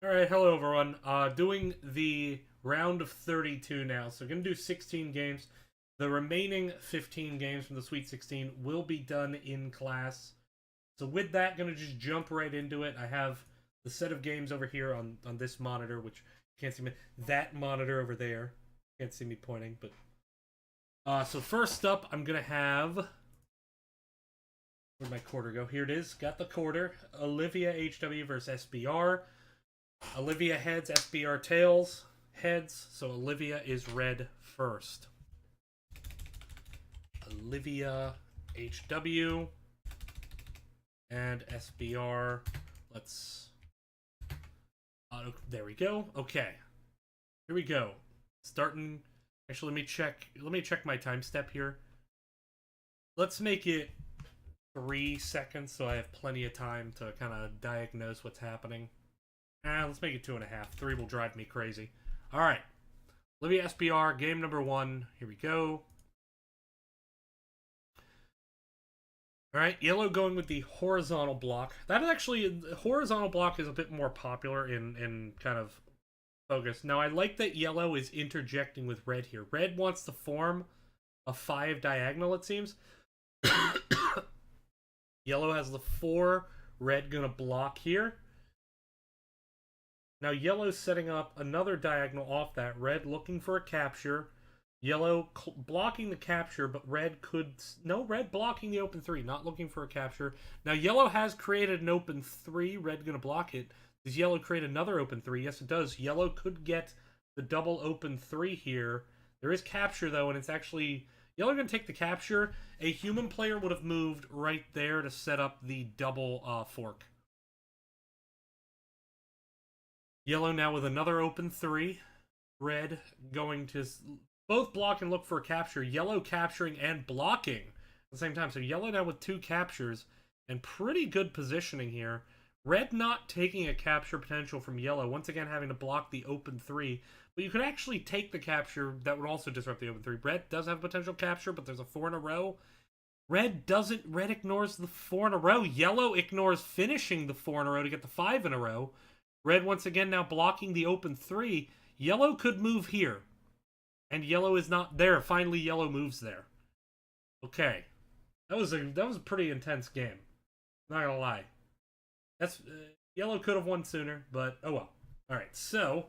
Alright, hello everyone. Doing the round of 32 now. So gonna do 16 games. The remaining 15 games from the Sweet 16 will be done in class. So with that, gonna just jump right into it. I have the set of games over here on this monitor, which you can't see me. That monitor over there. Can't see me pointing, but so first up I'm gonna have, where'd my quarter go? Here it is. Got the quarter. Olivia HW versus SBR. Olivia heads, SBR tails, heads, so Olivia is red first. Olivia HW and SBR. Let's. There we go. Okay, here we go. Starting. Actually, let me check my time step here. Let's make it 3 seconds, so I have plenty of time to kind of diagnose what's happening. Let's make it 2.5. 3 will drive me crazy. Alright. Olivia SBR, game number 1. Here we go. Alright, yellow going with the horizontal block. That is actually, horizontal block is a bit more popular in kind of focus. Now, I like that yellow is interjecting with red here. Red wants to form a 5 diagonal, it seems. Yellow has the 4. Red gonna block here. Now, yellow's setting up another diagonal off that. Red looking for a capture. Yellow blocking the capture, but red could... No, red blocking the open 3, not looking for a capture. Now, yellow has created an open 3. Red going to block it. Does yellow create another open 3? Yes, it does. Yellow could get the double open 3 here. There is capture, though, and it's actually... Yellow going to take the capture. A human player would have moved right there to set up the double fork. Yellow now with another open 3. Red going to both block and look for a capture. Yellow capturing and blocking at the same time. So yellow now with 2 captures and pretty good positioning here. Red not taking a capture potential from yellow. Once again having to block the open 3. But you could actually take the capture that would also disrupt the open 3. Red does have potential capture, but there's a 4 in a row. Red doesn't. Red ignores the 4 in a row. Yellow ignores finishing the 4 in a row to get the 5 in a row. Red once again now blocking the open 3. Yellow could move here. And yellow is not there. Finally, yellow moves there. Okay. That was a pretty intense game. Not gonna lie. That's yellow could have won sooner, but oh well. Alright, so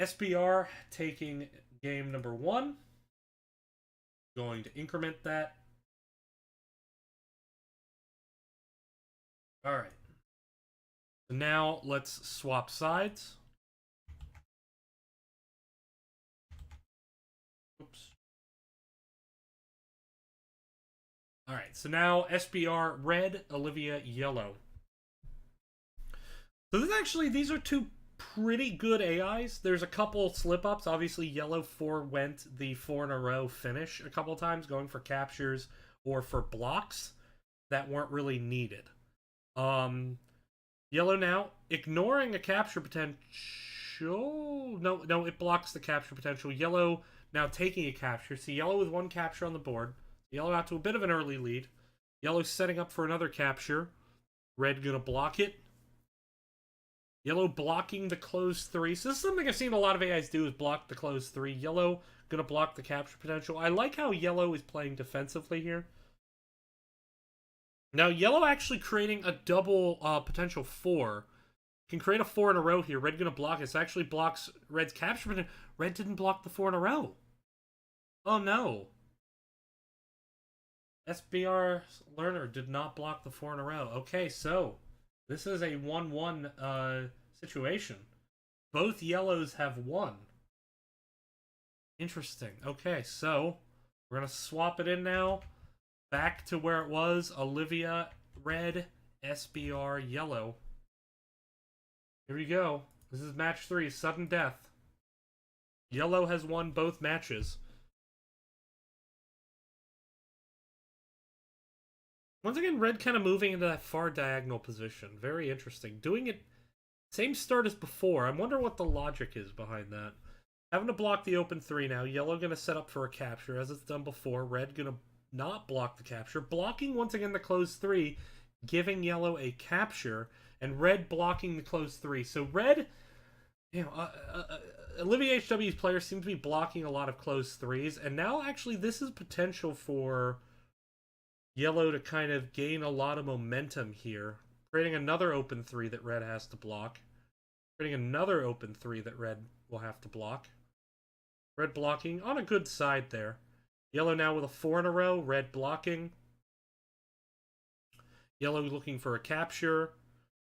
SBR taking game number 1. Going to increment that. Alright. Now let's swap sides. Oops. Alright, so now SBR red, Olivia yellow. So these are 2 pretty good AIs. There's a couple slip-ups. Obviously, yellow 4 went the 4 in a row finish a couple times, going for captures or for blocks that weren't really needed. Yellow now, ignoring a capture potential. No, it blocks the capture potential. Yellow now taking a capture. See, yellow with 1 capture on the board. Yellow out to a bit of an early lead. Yellow setting up for another capture. Red gonna block it. Yellow blocking the closed 3. So this is something I've seen a lot of AIs do, is block the closed 3. Yellow gonna block the capture potential. I like how yellow is playing defensively here. Now, yellow actually creating a double potential 4. Can create a 4 in a row here. Red gonna block it. So actually blocks red's capture potential. Red didn't block the 4 in a row. Oh no. SBR learner did not block the 4 in a row. Okay, so this is a 1-1 situation. Both yellows have won. Interesting. Okay, so we're gonna swap it in now. Back to where it was. Olivia, red, SBR, yellow. Here we go. This is match 3, sudden death. Yellow has won both matches. Once again, red kind of moving into that far diagonal position. Very interesting. Doing it, same start as before. I wonder what the logic is behind that. Having to block the open 3 now. Yellow going to set up for a capture, as it's done before. Red going to not block the capture. Blocking once again the closed 3, giving yellow a capture. and red blocking the close 3. So red, Olivier HW's players seem to be blocking a lot of close 3s, and now actually this is potential for yellow to kind of gain a lot of momentum here, creating another open 3 that red has to block, creating another open 3 that red will have to block. Red blocking on a good side there. Yellow now with a 4 in a row, red blocking. Yellow looking for a capture.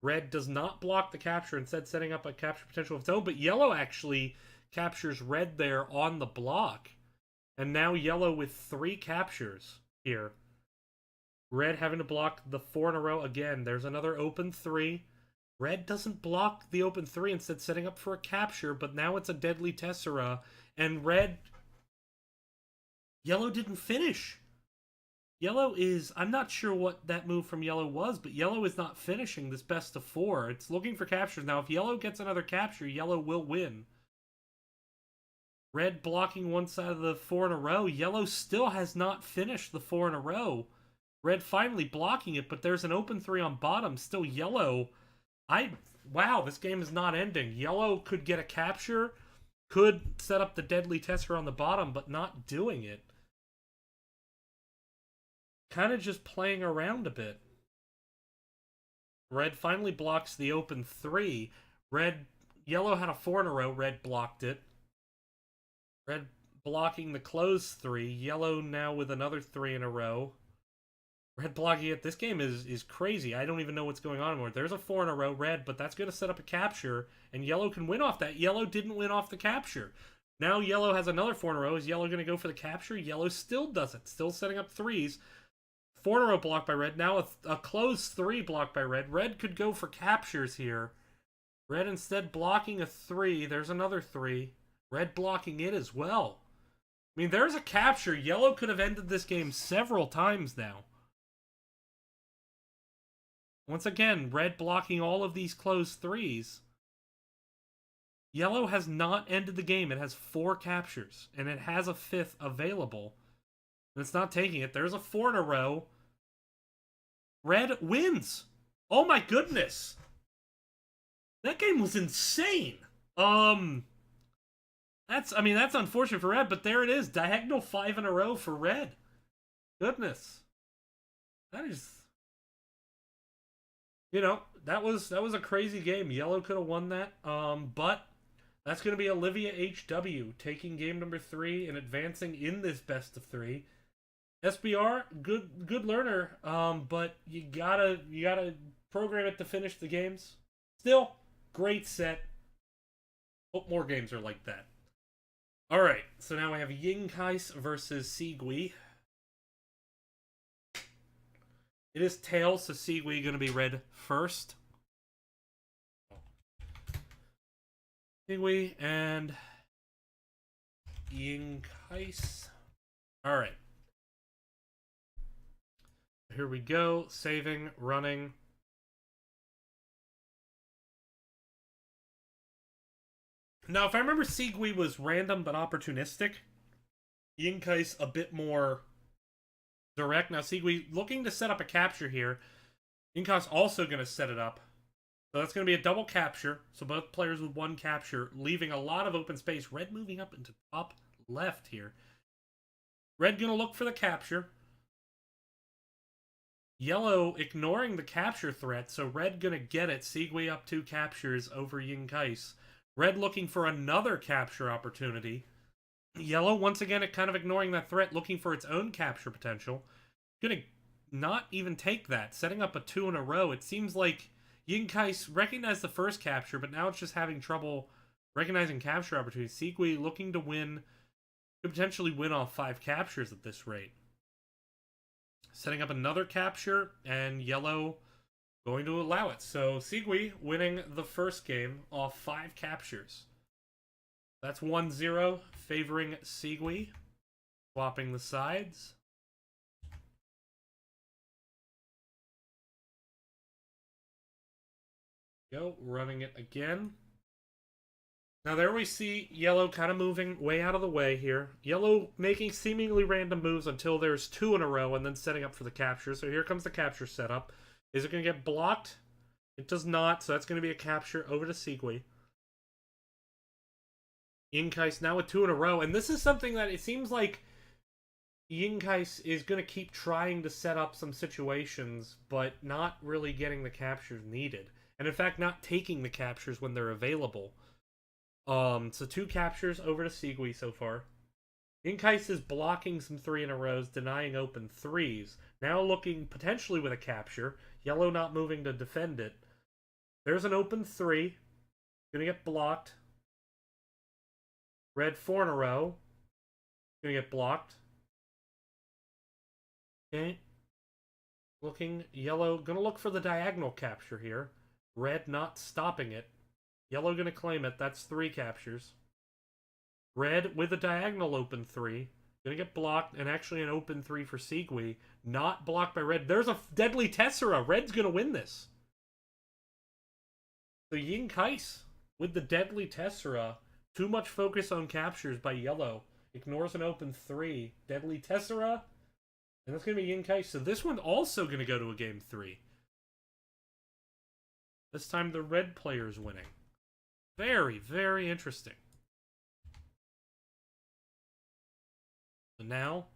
Red does not block the capture, instead setting up a capture potential of its own, but yellow actually captures red there on the block. And now yellow with 3 captures here. Red having to block the 4 in a row again. There's another open 3. Red doesn't block the open 3, instead setting up for a capture, but now it's a deadly Tessera, and yellow didn't finish. Yellow is, I'm not sure what that move from yellow was, but yellow is not finishing this best of 4. It's looking for captures. Now, if yellow gets another capture, yellow will win. Red blocking one side of the 4 in a row. Yellow still has not finished the 4 in a row. Red finally blocking it, but there's an open 3 on bottom. Still yellow. Wow, this game is not ending. Yellow could get a capture, could set up the deadly Tessera on the bottom, but not doing it. Kind of just playing around a bit. Red finally blocks the open 3. Yellow had a 4 in a row. Red blocked it. Red blocking the close 3. Yellow now with another 3 in a row. Red blocking it. This game is crazy. I don't even know what's going on anymore. There's a 4 in a row, red, but that's going to set up a capture, and yellow can win off that. Yellow didn't win off the capture. Now yellow has another 4 in a row. Is yellow going to go for the capture? Yellow still doesn't. Still setting up 3s. 4 in a row blocked by red. Now a close 3 blocked by red. Red could go for captures here. Red instead blocking a 3. There's another 3. Red blocking it as well. I mean, there's a capture. Yellow could have ended this game several times now. Once again, red blocking all of these closed 3s. Yellow has not ended the game. It has 4 captures, and it has a 5th available. And it's not taking it. There's a 4 in a row. Red wins. Oh my goodness. That game was insane. That's unfortunate for red, but there it is. Diagonal 5 in a row for red. Goodness. That is... that was a crazy game. Yellow could have won that. But that's going to be Olivier HW taking game number 3 and advancing in this best of 3. SBR, good learner. But you gotta program it to finish the games. Still, great set. Hope more games are like that. All right, so now we have Yingkais versus Sigui. It is tails, so Sigui going to be red first. Sigui and Yingkais. All right. Here we go. Saving, running. Now, if I remember, Sigui was random but opportunistic. Yingkais a bit more direct. Now, Sigui looking to set up a capture here. Yingkais also going to set it up. So that's going to be a double capture. So both players with 1 capture, leaving a lot of open space. Red moving up into top left here. Red going to look for the capture. Yellow ignoring the capture threat, so red going to get it. Sigui up 2 captures over Yingkais. Red looking for another capture opportunity. Yellow, once again, kind of ignoring that threat, looking for its own capture potential. Going to not even take that, setting up a 2 in a row. It seems like Yingkais recognized the first capture, but now it's just having trouble recognizing capture opportunities. Sigui looking to win, could potentially win off 5 captures at this rate. Setting up another capture, and yellow going to allow it. So Sigui winning the first game off 5 captures. That's 1-0 favoring Sigui. Swapping the sides. Go, running it again. Now there we see yellow kind of moving way out of the way here. Yellow making seemingly random moves until there's 2 in a row and then setting up for the capture. So here comes the capture setup. Is it going to get blocked? It does not, so that's going to be a capture over to Sigui. Yinkais now with 2 in a row, and this is something that it seems like Yinkais is going to keep trying to set up some situations, but not really getting the captures needed. And in fact, not taking the captures when they're available. So 2 captures over to Sigui so far. Yinkais is blocking some 3 in a rows, denying open 3s. Now looking potentially with a capture. Yellow not moving to defend it. There's an open 3. Gonna get blocked. Red 4 in a row. Gonna get blocked. Okay. Looking. Yellow. Gonna look for the diagonal capture here. Red not stopping it. Yellow gonna claim it. That's 3 captures. Red with a diagonal open 3. Gonna get blocked, and actually an open 3 for Sigui. Not blocked by Red. There's a deadly Tessera. Red's gonna win this. So Yinkais with the deadly Tessera. Too much focus on captures by Yellow. Ignores an open 3. Deadly Tessera. And that's gonna be Yinkais. So this one's also gonna go to a game 3. This time the red player's winning. Very, very interesting. So now,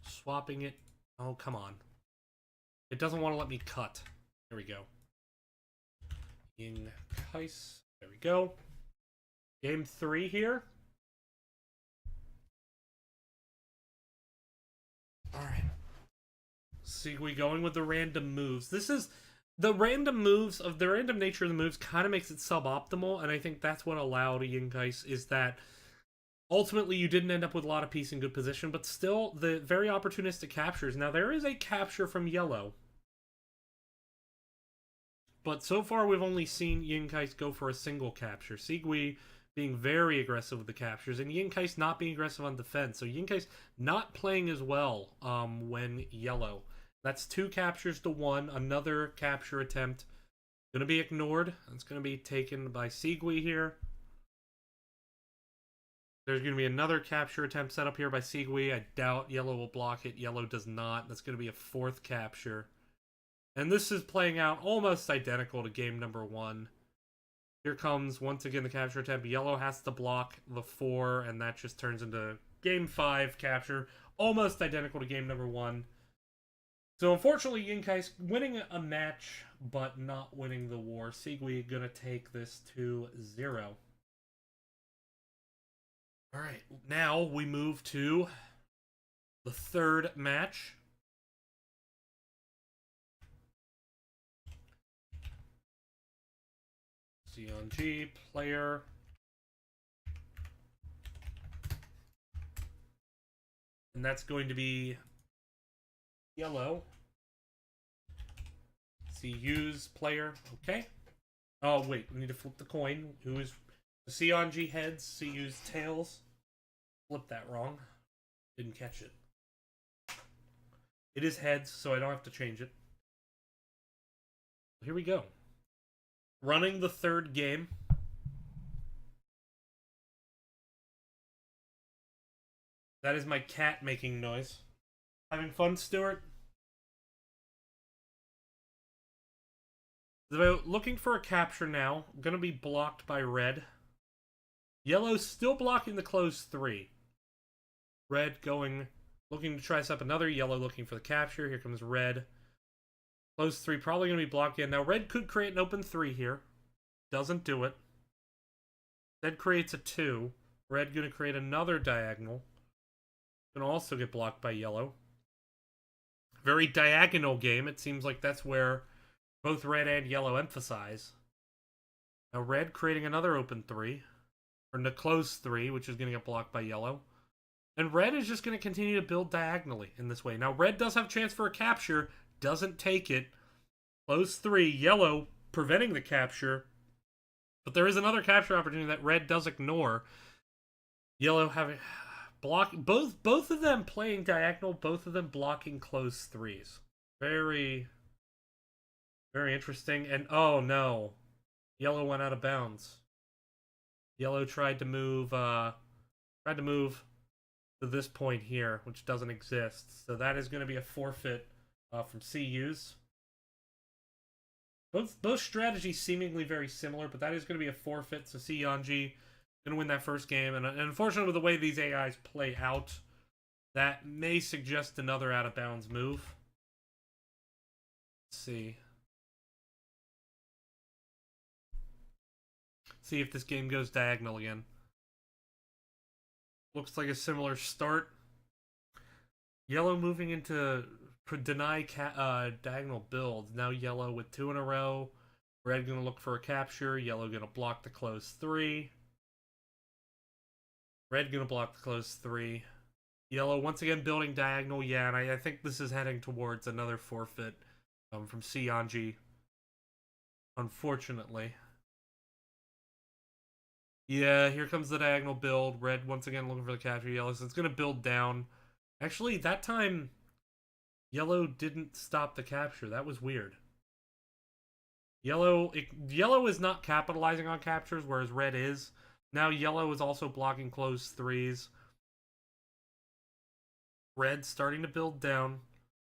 swapping it. Oh, come on. It doesn't want to let me cut. There we go. Yinkais. There we go. Game 3 here. Alright. Sigui going with the random moves. This is... The random moves, of the random nature of the moves kind of makes it suboptimal, and I think that's what allowed Yinkais is that ultimately you didn't end up with a lot of piece in good position, but still the very opportunistic captures. Now there is a capture from Yellow, but so far we've only seen Yinkais go for a single capture. Sigui being very aggressive with the captures, and Yinkais not being aggressive on defense. So Yinkais not playing as well when Yellow. That's 2 captures to 1. Another capture attempt. Going to be ignored. It's going to be taken by Sigui here. There's going to be another capture attempt set up here by Sigui. I doubt Yellow will block it. Yellow does not. That's going to be a 4th capture. And this is playing out almost identical to game number 1. Here comes, once again, the capture attempt. Yellow has to block the 4, and that just turns into game 5 capture. Almost identical to game number 1. So unfortunately, Yinkais winning a match, but not winning the war. Sigui gonna take this 2-0. Alright, now we move to the 3rd match. CIT player. And that's going to be Yellow. CU's player. Okay. Oh, wait. We need to flip the coin. Who is the CIT heads? CU's tails. Flip that wrong. Didn't catch it. It is heads, so I don't have to change it. Here we go. Running the 3rd game. That is my cat making noise. Having fun, Stuart? So, looking for a capture now. Gonna be blocked by Red. Yellow's still blocking the close 3. Red going, looking to try to set up another. Yellow looking for the capture. Here comes Red. Close 3 probably gonna be blocked again. Now Red could create an open 3 here. Doesn't do it. Red creates a 2. Red gonna create another diagonal. Gonna also get blocked by Yellow. Very diagonal game. It seems like that's where both Red and Yellow emphasize. Now Red creating another open 3. Or the close 3, which is going to get blocked by Yellow. And Red is just going to continue to build diagonally in this way. Now Red does have a chance for a capture. Doesn't take it. Close 3. Yellow preventing the capture. But there is another capture opportunity that Red does ignore. Yellow having... both of them playing diagonal, both of them blocking close 3s. Very, very interesting. And oh no, Yellow went out of bounds. Yellow tried to move to this point here, which doesn't exist. So that is going to be a forfeit from CU's. Both strategies seemingly very similar, but that is going to be a forfeit. So Sionji going to win that first game, and unfortunately, with the way these AIs play out, that may suggest another out of bounds move. Let's see. See if this game goes diagonal again. Looks like a similar start. Yellow moving into deny diagonal builds. Now yellow with 2 in a row. Red going to look for a capture. Yellow going to block the close 3. Red going to block the close 3. Yellow once again building diagonal. Yeah, and I think this is heading towards another forfeit from Sionji. Unfortunately. Yeah, here comes the diagonal build. Red once again looking for the capture. Yellow, so it's going to build down. Actually, that time, yellow didn't stop the capture. That was weird. Yellow is not capitalizing on captures, whereas red is. Now yellow is also blocking close 3s. Red starting to build down.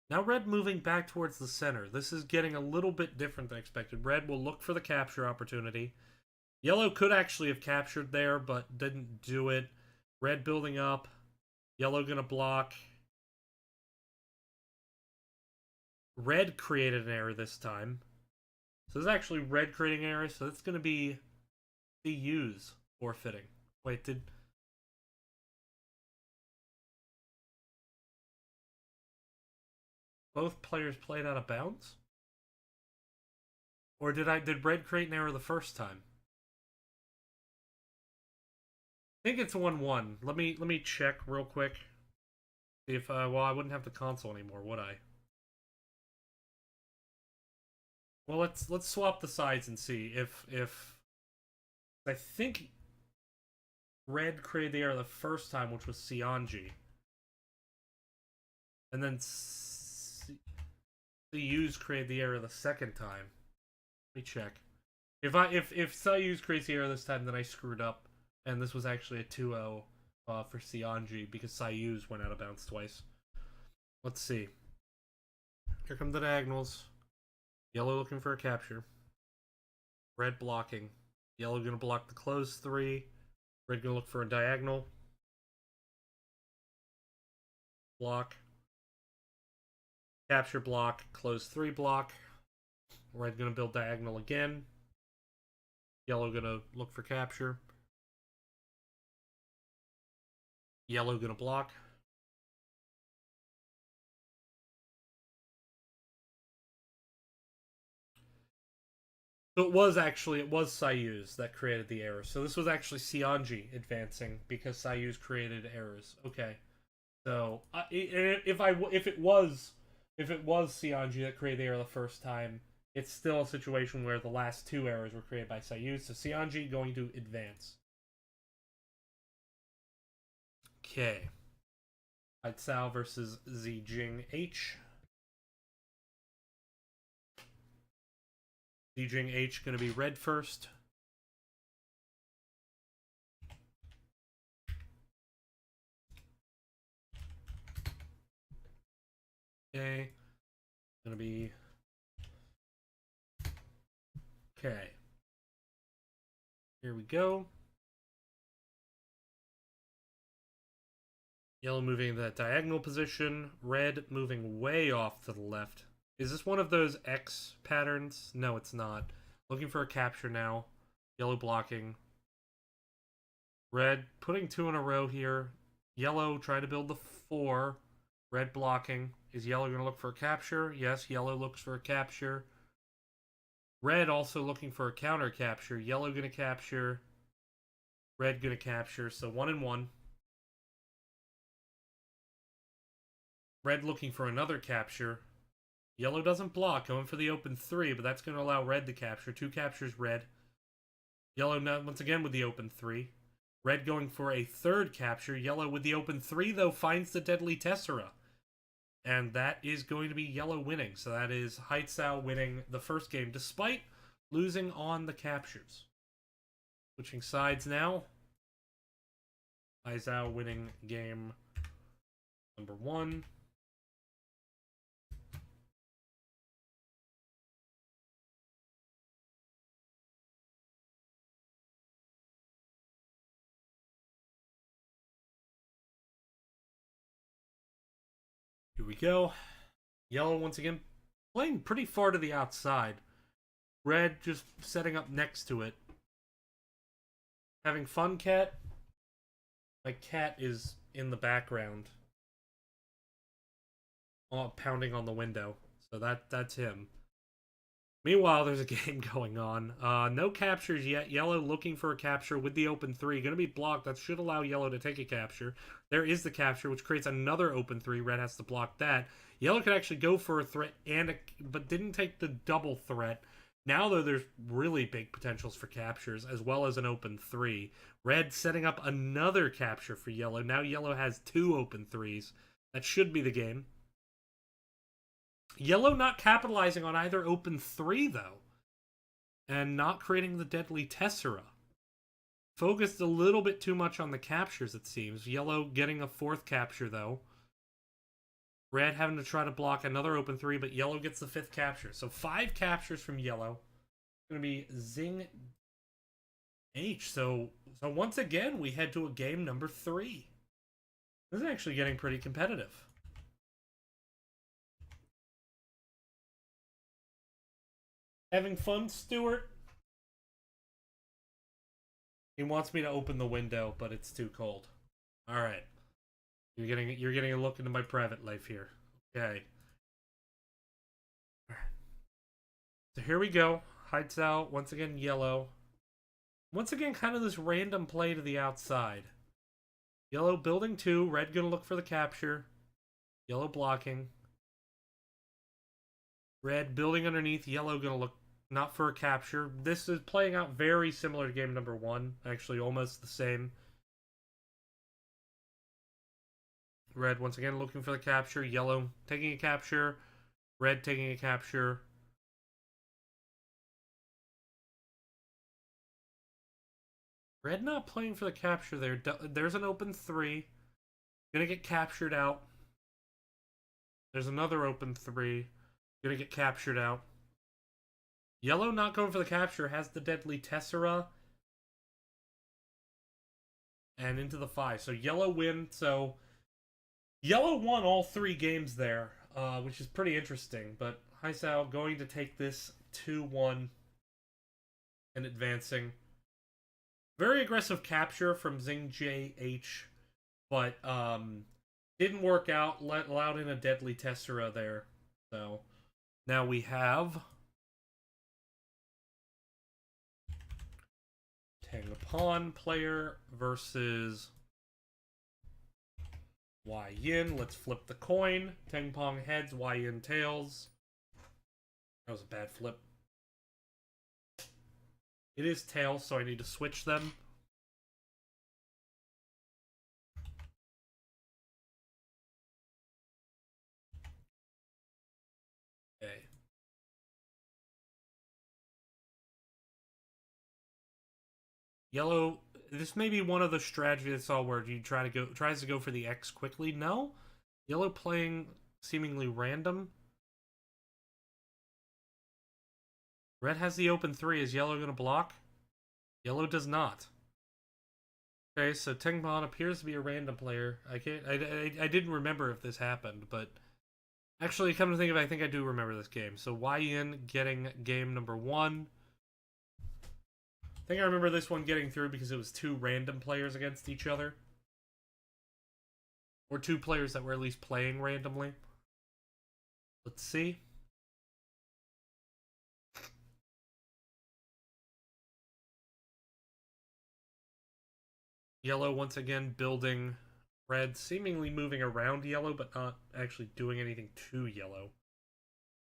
Now red moving back towards the center. This is getting a little bit different than expected. Red will look for the capture opportunity. Yellow could actually have captured there, but didn't do it. Red building up. Yellow gonna block. Red created an error this time. So this is actually red creating an error, so it's gonna be CU's forfeiting. Wait, did... both players played out of bounds? Or did red create an error the first time? I think it's 1-1. Let me check real quick. See if well, I wouldn't have the console anymore, would I? Well, let's swap the sides and see if I think red created the error the first time, which was Sionji, and then CU's created the error the second time. Let me check. If CU's creates the error this time, then I screwed up. And this was actually a 2-0 for Sionji because CIU's went out of bounds twice. Let's see. Here come the diagonals. Yellow looking for a capture. Red blocking. Yellow going to block the close 3. Red going to look for a diagonal. Block. Capture block. Close 3 block. Red going to build diagonal again. Yellow going to look for capture. Yellow gonna block. So it was CIU's that created the error. So this was actually Sionji advancing because CIU's created errors. Okay. So if it was Sionji that created the error the first time, it's still a situation where the last 2 errors were created by CIU. So Sionji going to advance. Okay. Sao versus Zijing H. Zijing H going to be red first. Okay. Going to be... okay. Here we go. Yellow moving in that diagonal position. Red moving way off to the left. Is this one of those X patterns? No, it's not. Looking for a capture now. Yellow blocking. Red putting 2 in a row here. Yellow trying to build the 4. Red blocking. Is yellow going to look for a capture? Yes, yellow looks for a capture. Red also looking for a counter capture. Yellow going to capture. Red going to capture. So 1-1. Red looking for another capture. Yellow doesn't block, going for the open 3, but that's going to allow red to capture. 2 captures red. Yellow once again with the open 3. Red going for a 3rd capture. Yellow with the open 3, though, finds the deadly Tessera. And that is going to be yellow winning. So that is Sao winning the first game, despite losing on the captures. Switching sides now. Sao winning game number 1. we go. Yellow once again playing pretty far to the outside. Red just setting up next to it. Having fun, cat? My cat is in the background. Pounding on the window. So that's him. Meanwhile, there's a game going on. No captures yet. Yellow looking for a capture with the open 3. Going to be blocked. That should allow Yellow to take a capture. There is the capture, which creates another open 3. Red has to block that. Yellow could actually go for a threat, but didn't take the double threat. Now, though, there's really big potentials for captures, as well as an open 3. Red setting up another capture for Yellow. Now Yellow has 2 open 3s. That should be the game. Yellow not capitalizing on either open 3, though. And not creating the deadly Tessera. Focused a little bit too much on the captures, it seems. Yellow getting a 4th capture, though. Red having to try to block another open 3, but Yellow gets the 5th capture. So 5 captures from Yellow. It's going to be Zing H. So once again, we head to a game number 3. This is actually getting pretty competitive. Having fun, Stuart? He wants me to open the window, but it's too cold. Alright. You're getting a look into my private life here. Okay. Alright. So here we go. Hides out. Once again, Yellow. Once again, kind of this random play to the outside. Yellow building 2. Red gonna look for the capture. Yellow blocking. Red building underneath. Yellow gonna look not for a capture. This is playing out very similar to game number 1. Actually, almost the same. Red once again looking for the capture. Yellow taking a capture. Red taking a capture. Red not playing for the capture there. There's an open 3. Gonna get captured out. There's another open 3. Gonna get captured out. Yellow not going for the capture. Has the deadly Tessera. And into the 5. So Yellow win. So Yellow won all 3 games there, which is pretty interesting. But Haisao going to take this 2-1 and advancing. Very aggressive capture from Zing JH, but didn't work out. Allowed in a deadly Tessera there. So now we have Tang Pawn player versus Y Yin. Let's flip the coin. Tang Pong heads, Y Yin tails. That was a bad flip. It is tails, so I need to switch them. Okay. Yellow, this may be one of the strategies I saw where you tries to go for the X quickly. No. Yellow playing seemingly random. Red has the open 3. Is Yellow going to block? Yellow does not. Okay, so Tengban appears to be a random player. I didn't remember if this happened, but actually, come to think of it, I think I do remember this game. So Yin getting game number 1. I think I remember this one getting through because it was 2 random players against each other. Or 2 players that were at least playing randomly. Let's see. Yellow once again building. Red seemingly moving around Yellow, but not actually doing anything to Yellow.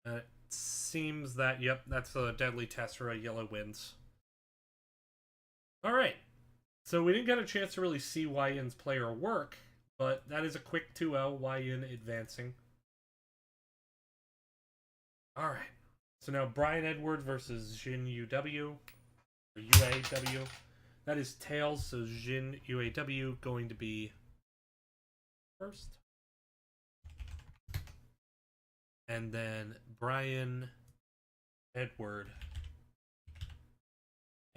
It seems that, yep, that's a deadly Tessera. Yellow wins. Alright. So we didn't get a chance to really see Y Yin's player work, but that is a quick 2-0. Y Yin advancing. Alright. So now Brian Edward versus Jin UW. Or UAW. That is tails, so Jin UAW going to be first. And then Brian Edward.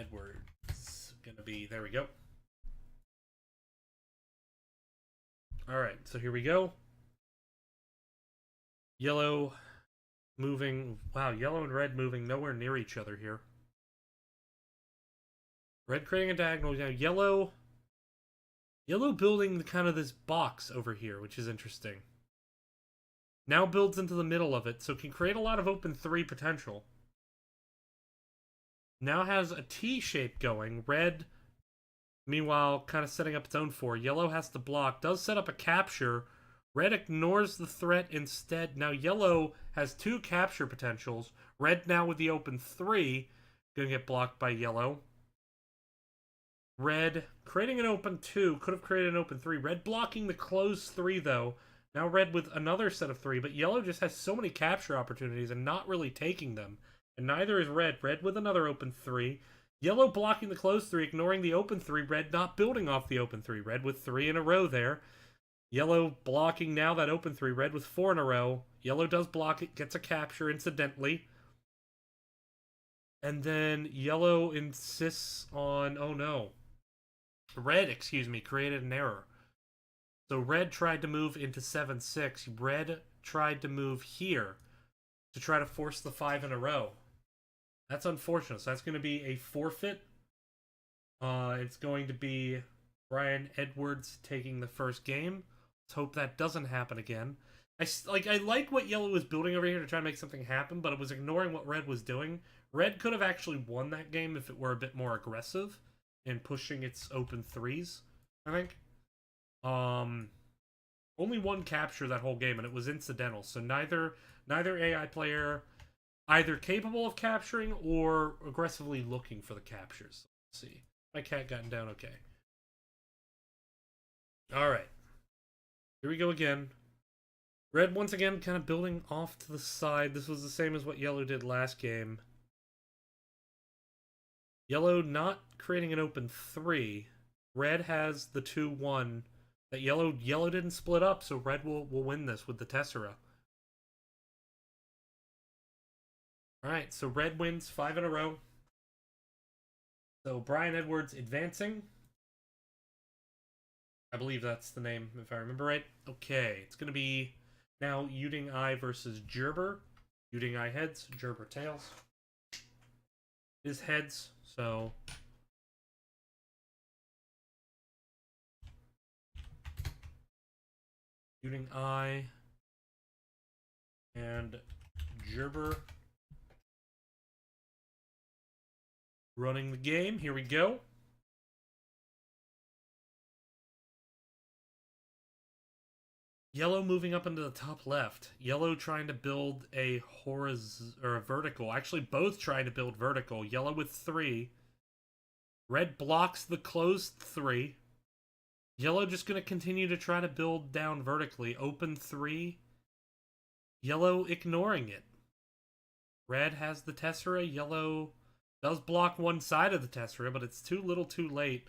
Edward's gonna be, there we go. Alright, so here we go. Yellow moving. Wow, yellow and red moving nowhere near each other here. Red creating a diagonal. Now yellow building kind of this box over here, which is interesting. Now builds into the middle of it, so can create a lot of open 3 potential. Now has a T shape going. Red, meanwhile, kind of setting up its own 4. Yellow has to block. Does set up a capture. Red ignores the threat instead. Now yellow has 2 capture potentials. Red now with the open 3. Gonna get blocked by yellow. Red creating an open 2. Could have created an open 3. Red blocking the closed 3, though. Now red with another set of 3. But yellow just has so many capture opportunities and not really taking them. And neither is red. Red with another open 3. Yellow blocking the closed 3, ignoring the open 3. Red not building off the open 3. Red with 3 in a row there. Yellow blocking now that open 3. Red with 4 in a row. Yellow does block it. Gets a capture incidentally. And then yellow insists on... Oh no. Red, excuse me, created an error. So red tried to move into 7-6. Red tried to move here to try to force the 5 in a row. That's unfortunate. So that's going to be a forfeit. It's going to be Brian Edwards taking the first game. Let's hope that doesn't happen again. I like what yellow was building over here to try to make something happen, but it was ignoring what red was doing. Red could have actually won that game if it were a bit more aggressive in pushing its open 3s, I think. Only 1 capture that whole game, and it was incidental. So neither AI player either capable of capturing or aggressively looking for the captures. Let's see. My cat gotten down okay. Alright. Here we go again. Red once again kind of building off to the side. This was the same as what yellow did last game. Yellow not creating an open 3. Red has the 2-1. That yellow didn't split up, so red will win this with the Tessera. Alright, so red wins 5 in a row. So Brian Edwards advancing. I believe that's the name, if I remember right. Okay, it's going to be now Uding Eye versus Gerber. Uding Eye heads, Gerber tails. His heads, so... Uding Eye and Gerber running the game. Here we go. Yellow moving up into the top left. Yellow trying to build a horizontal or a vertical. Actually, both trying to build vertical. Yellow with 3. Red blocks the closed 3. Yellow just going to continue to try to build down vertically. Open 3. Yellow ignoring it. Red has the Tessera. Yellow does block one side of the Tessera, but it's too little too late.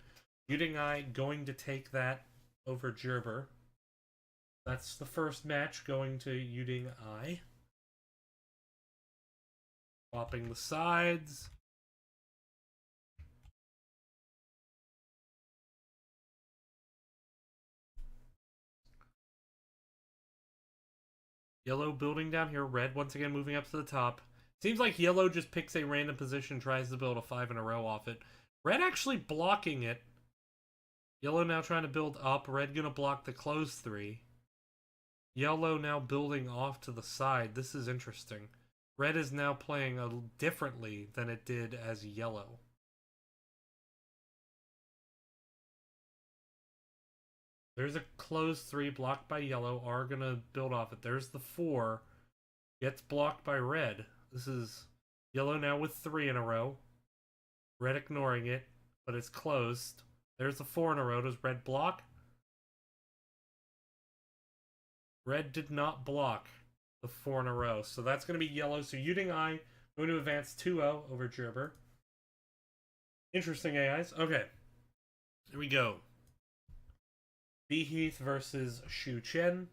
Uding Eye going to take that over Gerber. That's the first match going to Uding Eye. Swapping the sides. Yellow building down here. Red once again moving up to the top. Seems like yellow just picks a random position, tries to build a 5 in a row off it. Red actually blocking it. Yellow now trying to build up. Red gonna block the closed 3. Yellow now building off to the side. This is interesting. Red is now playing differently than it did as yellow. There's a closed 3 blocked by yellow. Are gonna build off it. There's the 4. Gets blocked by red. This is yellow now with 3 in a row. Red ignoring it, but it's closed. There's the 4 in a row. Does red block? Red did not block the 4 in a row. So that's going to be yellow. So Uding Eye going to advance 2-0 over Gerber. Interesting AIs. Okay. Here we go. B Heath versus Shu Chen.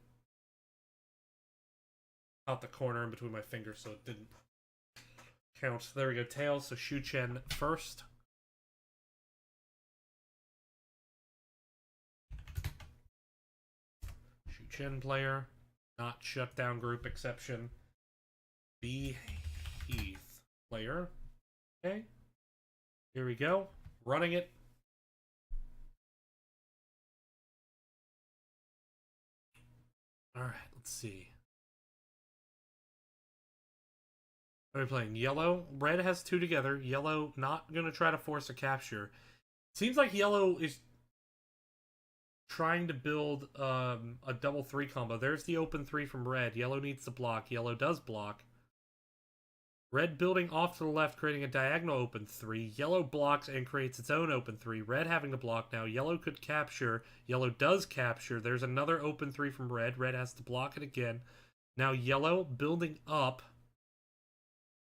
Out the corner in between my fingers so it didn't count. There we go. Tails. So Shu Chen first. Shu Chen player. Not shutdown group exception. B. Heath. Player. Okay. Here we go. Running it. Alright, let's see. What are we playing? Yellow. Red has 2 together. Yellow not going to try to force a capture. Seems like yellow is trying to build a double 3 combo. There's the open 3 from red. Yellow needs to block. Yellow does block. Red building off to the left, creating a diagonal open 3. Yellow blocks and creates its own open 3. Red having to block now. Yellow could capture. Yellow does capture. There's another open 3 from red. Red has to block it again. Now yellow building up.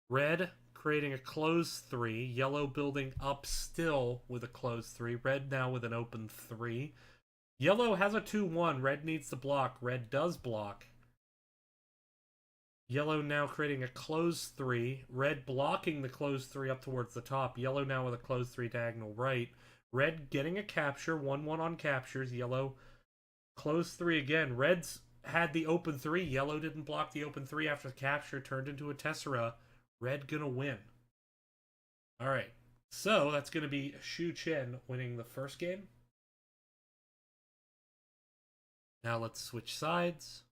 Red creating a closed 3. Yellow building up still with a closed 3. Red now with an open 3. Yellow has a 2-1. Red needs to block. Red does block. Yellow now creating a closed 3. Red blocking the closed 3 up towards the top. Yellow now with a closed 3 diagonal right. Red getting a capture. 1-1 on captures. Yellow closed 3 again. Red's had the open 3. Yellow didn't block the open 3 after the capture. Turned into a Tessera. Red gonna win. Alright. So that's gonna be Shu Chen winning the first game. Now let's switch sides.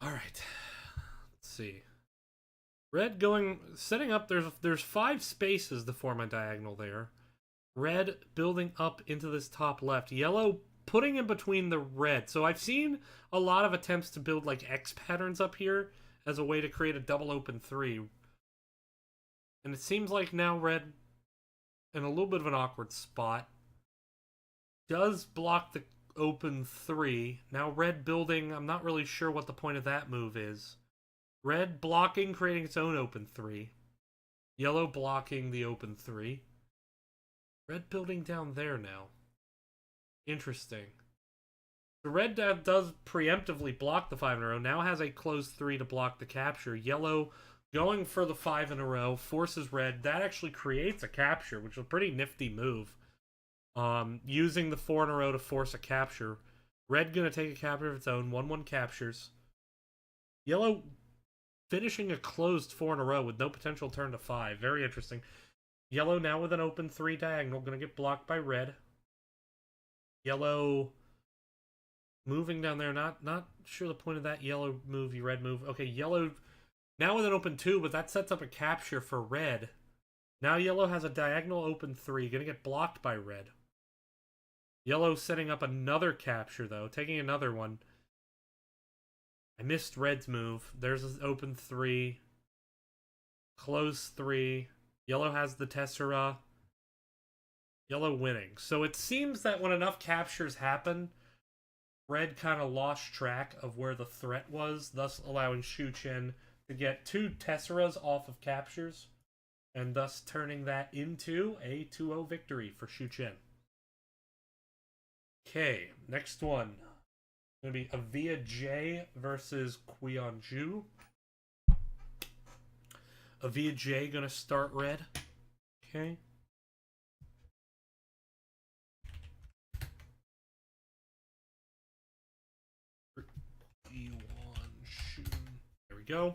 All right, let's see. Red setting up. There's 5 spaces to form a diagonal there. Red building up into this top left. Yellow putting in between the red. So I've seen a lot of attempts to build like X patterns up here as a way to create a double open 3. And it seems like now red, in a little bit of an awkward spot, does block the open 3. Now red building, I'm not really sure what the point of that move is. Red blocking, creating its own open 3. Yellow blocking the open 3. Red building down there now. Interesting. The red does preemptively block the 5 in a row. Now has a closed 3 to block the capture. Yellow going for the 5 in a row. Forces red. That actually creates a capture, which is a pretty nifty move. Using the 4 in a row to force a capture. Red gonna take a capture of its own. 1-1 captures. Yellow finishing a closed 4 in a row with no potential turn to 5. Very interesting. Yellow now with an open 3 diagonal. Gonna get blocked by red. Yellow moving down there. Not sure the point of that yellow move, red move. Okay, yellow now with an open 2, but that sets up a capture for red. Now yellow has a diagonal open 3. Gonna get blocked by red. Yellow setting up another capture, though. Taking another one. I missed red's move. There's an open 3. Close 3. Yellow has the Tessera. Yellow winning. So it seems that when enough captures happen, red kind of lost track of where the threat was, thus allowing Shu Chen to get 2 Tesseras off of captures, and thus turning that into a 2-0 victory for Shu Chen. Okay, next one. Going to be Avia J versus Qianju. Avia J going to start red. Okay. There we go.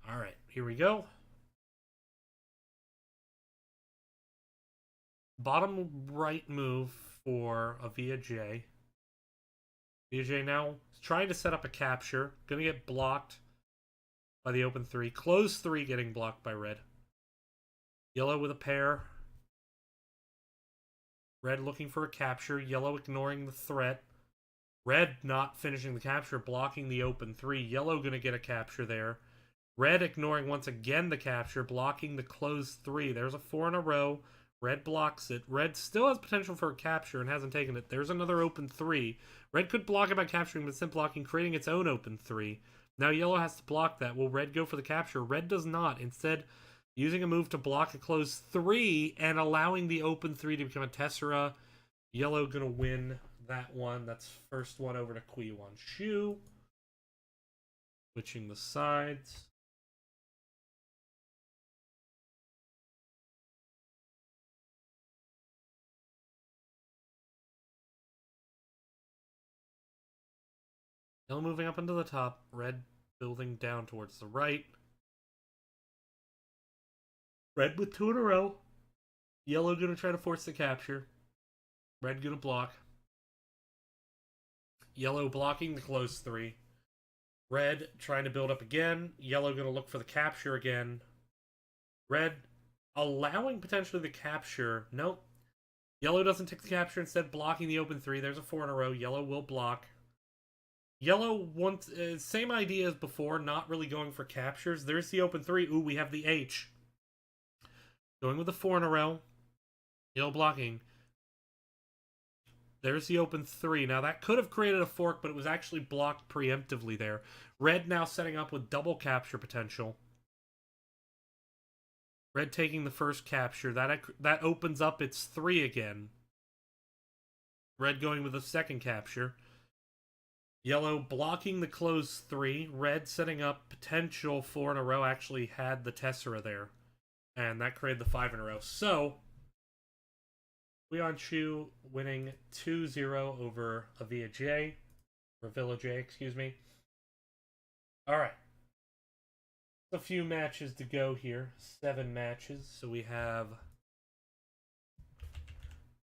Alright, here we go. Bottom right move for Avia J. Avia J now trying to set up a capture. Gonna get blocked by the open 3. Close 3 getting blocked by red. Yellow with a pair. Red looking for a capture. Yellow ignoring the threat. Red not finishing the capture, blocking the open 3. Yellow gonna get a capture there. Red ignoring once again the capture, blocking the closed 3. There's a 4 in a row. Red blocks it. Red still has potential for a capture and hasn't taken it. There's another open 3. Red could block it by capturing, but instead blocking, creating its own open 3. Now yellow has to block that. Will red go for the capture? Red does not. Instead, using a move to block a closed 3 and allowing the open 3 to become a Tessera. Yellow gonna win that one. That's first one over to Kui Wan Shu. Switching the sides. Yellow moving up into the top. Red building down towards the right. Red with two in a row. Yellow gonna try to force the capture. Red gonna block. Yellow blocking the close three. Red trying to build up again. Yellow gonna look for the capture again. Red allowing potentially the capture. Nope. Yellow doesn't take the capture, instead blocking the open three. There's a four in a row. Yellow will block. Yellow wants same idea as before, not really going for captures. There's the open three. Ooh, we have the H. Going with the four in a row. Yellow blocking. There's the open three. Now that could have created a fork, but it was actually blocked preemptively there. Red now setting up with double capture potential. Red taking the first capture. That opens up its three again. Red going with the second capture. Yellow blocking the close three. Red setting up potential four in a row. Actually had the Tessera there. And that created the five in a row. So, Leon Chu winning 2-0 over Avila J. Or Villa J, excuse me. Alright. A few matches to go here. 7 matches. So we have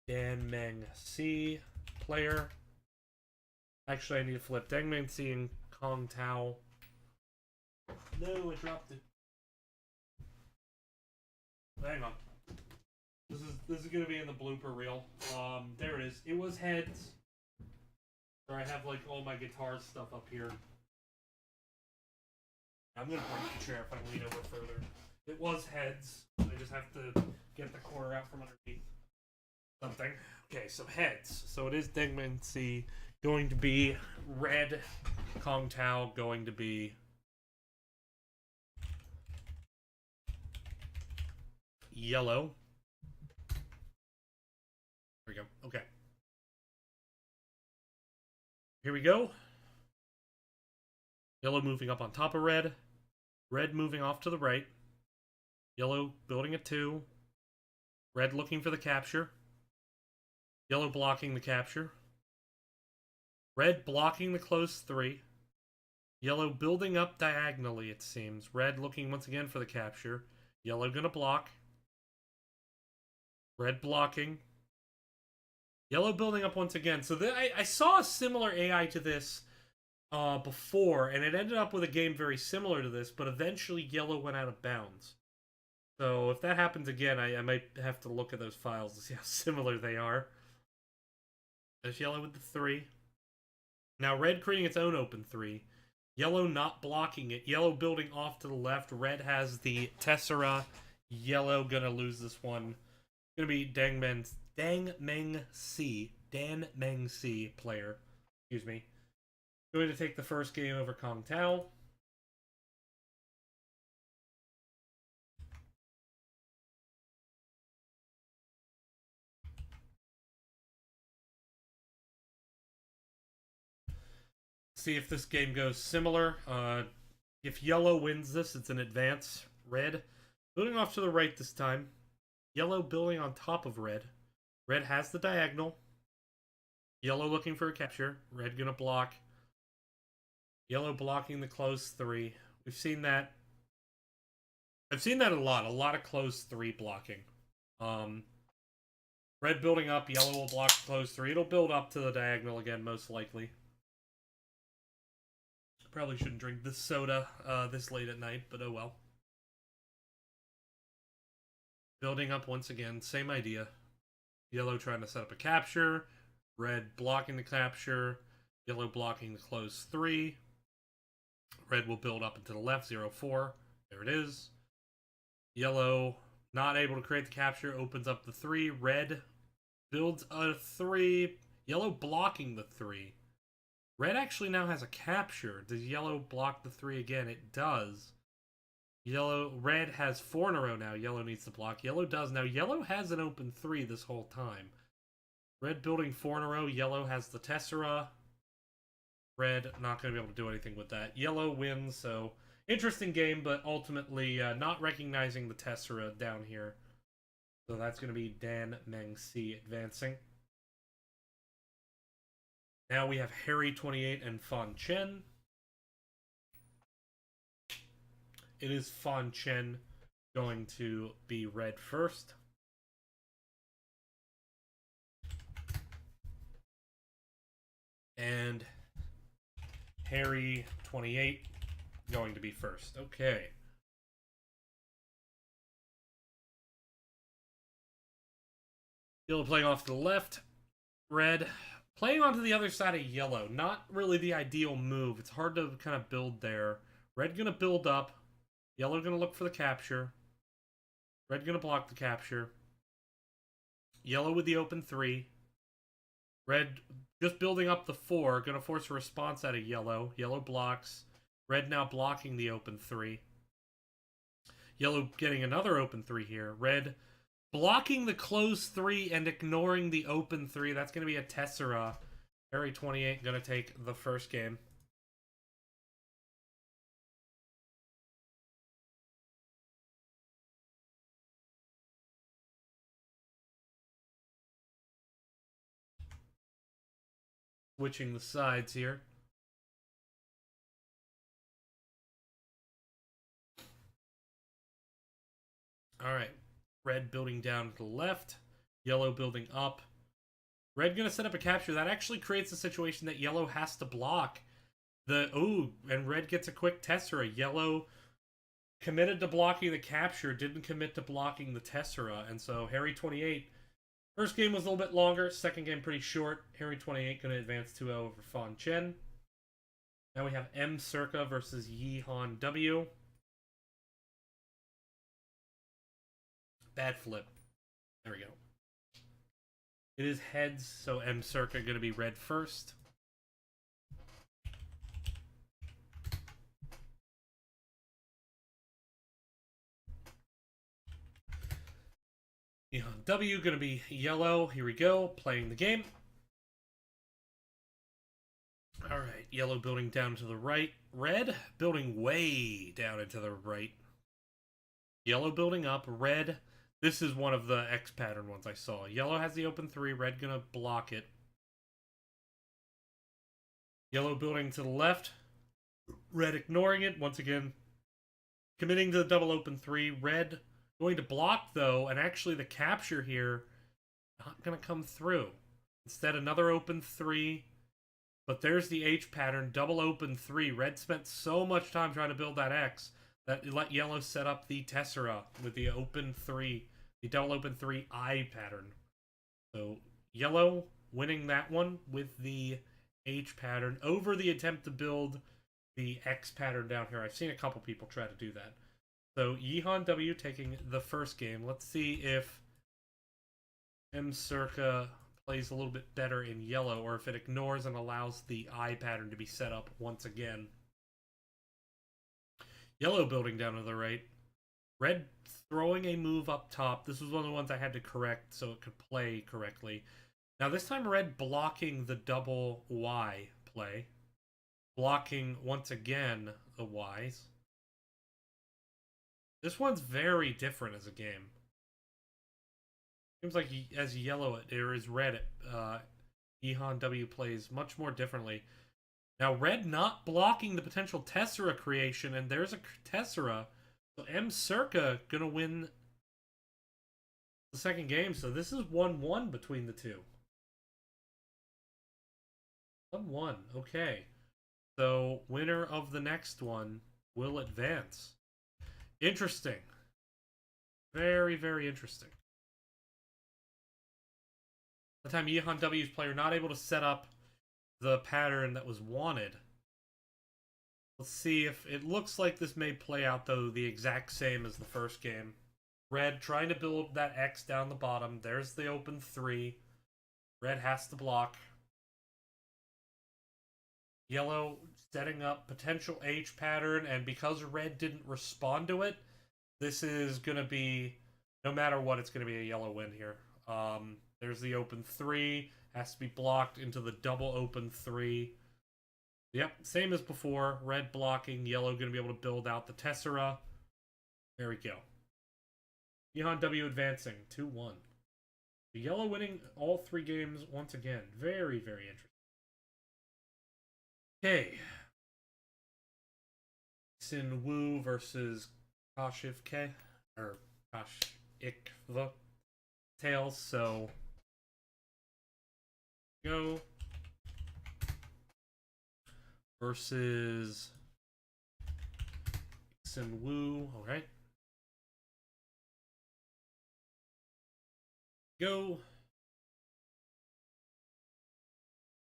Dan Meng C player. Actually, I need to flip Deng Meng C and Kong Tao. No, I dropped it. Hang on. This is gonna be in the blooper reel. There it is. It was heads. Where I have like all my guitar stuff up here. I'm gonna break the chair if I lean over further. It was heads. I just have to get the quarter out from underneath something. Okay, so heads. So it is Deng Meng C going to be red. Kong Tao going to be yellow. There we go. Okay. Here we go. Yellow moving up on top of red. Red moving off to the right. Yellow building a 2. Red looking for the capture. Yellow blocking the capture. Red blocking the close 3. Yellow building up diagonally, it seems. Red looking once again for the capture. Yellow gonna block. Red blocking. Yellow building up once again. So I saw a similar AI to this before, and it ended up with a game very similar to this, but eventually yellow went out of bounds. So if that happens again, I might have to look at those files to see how similar they are. There's yellow with the 3. Now red creating its own open 3. Yellow not blocking it. Yellow building off to the left. Red has the Tessera. Yellow gonna lose this one. Gonna be Dan Meng C player. Excuse me. Going to take the first game over Kong Tao. See if this game goes similar. If yellow wins this, it's an advance. Red building off to the right this time. Yellow building on top of red. Red has the diagonal. Yellow looking for a capture. Red gonna block. Yellow blocking the close 3. We've seen that. I've seen that a lot. A lot of close 3 blocking. Red building up. Yellow will block the close 3. It'll build up to the diagonal again, most likely. Probably shouldn't drink this soda this late at night, but oh well. Building up once again. Same idea. Yellow trying to set up a capture. Red blocking the capture. Yellow blocking the close 3. Red will build up and to the left, 0-4. There it is. Yellow not able to create the capture, opens up the 3. Red builds a 3. Yellow blocking the 3. Red actually now has a capture. Does yellow block the 3 again? It does. Red has 4 in a row now. Yellow needs to block. Yellow does. Now yellow has an open 3 this whole time. Red building 4 in a row. Yellow has the Tessera. Red not going to be able to do anything with that. Yellow wins, so interesting game, but ultimately not recognizing the Tessera down here. So that's going to be Dan Meng Si advancing. Now we have Harry 28 and Fan Chen. It is Fan Chen going to be red first. And Harry 28 going to be first. Okay. Yellow playing off to the left. Red playing onto the other side of yellow. Not really the ideal move. It's hard to kind of build there. Red going to build up. Yellow going to look for the capture. Red going to block the capture. Yellow with the open 3. Red just building up the 4. Going to force a response out of yellow. Yellow blocks. Red now blocking the open 3. Yellow getting another open 3 here. Red blocking the closed 3 and ignoring the open 3. That's going to be a Tessera. Harry 28 going to take the first game. Switching the sides here. Alright. Red building down to the left. Yellow building up. Red going to set up a capture. That actually creates a situation that yellow has to block. And red gets a quick Tessera. Yellow committed to blocking the capture, didn't commit to blocking the Tessera. And so Harry 28, first game was a little bit longer. Second game pretty short. Harry 28 going to advance 2-0 over Fan Chen. Now we have M Circa versus Yi Han W. Bad flip. There we go. It is heads, so M Circa going to be red first. Yi Han W going to be yellow. Here we go. Playing the game. Alright, yellow building down to the right. Red building way down into the right. Yellow building up. Red. This is one of the X pattern ones I saw. Yellow has the open 3. Red gonna block it. Yellow building to the left. Red ignoring it. Once again, committing to the double open 3. Red going to block, though, and actually the capture here not gonna come through. Instead, another open 3. But there's the H pattern. Double open 3. Red spent so much time trying to build that X that it let yellow set up the Tessera with the open 3, the double open 3 I pattern. So yellow winning that one with the H pattern over the attempt to build the X pattern down here. I've seen a couple people try to do that. So Yi Han W taking the first game. Let's see if M Circa plays a little bit better in yellow, or if it ignores and allows the I pattern to be set up once again. Yellow building down to the right. Red throwing a move up top. This was one of the ones I had to correct so it could play correctly. Now this time red blocking the double Y play. Blocking once again the Ys. This one's very different as a game. Seems like as yellow or as red, Yi Han W plays much more differently. Now, red not blocking the potential Tessera creation, and there's a Tessera. So M Circa gonna win the second game. So this is 1-1 between the two. 1-1, okay. So winner of the next one will advance. Interesting. Very, very interesting. The time Yi Han W's player not able to set up the pattern that was wanted. Let's see if it looks like this may play out, though, the exact same as the first game. Red trying to build that X down the bottom. There's the open 3. Red has to block. Yellow setting up potential H pattern, and because red didn't respond to it, this is going to be, no matter what, it's going to be a yellow win here. There's the open 3. Has to be blocked into the double open 3. Yep, same as before. Red blocking, yellow going to be able to build out the Tessera. There we go. Johan W advancing 2-1. The yellow winning all 3 games once again. Very, very interesting. Okay. Sin Wu versus Kashivke. Or Kashikva. Tails, so go. Versus Sin Wu. Alright. Go.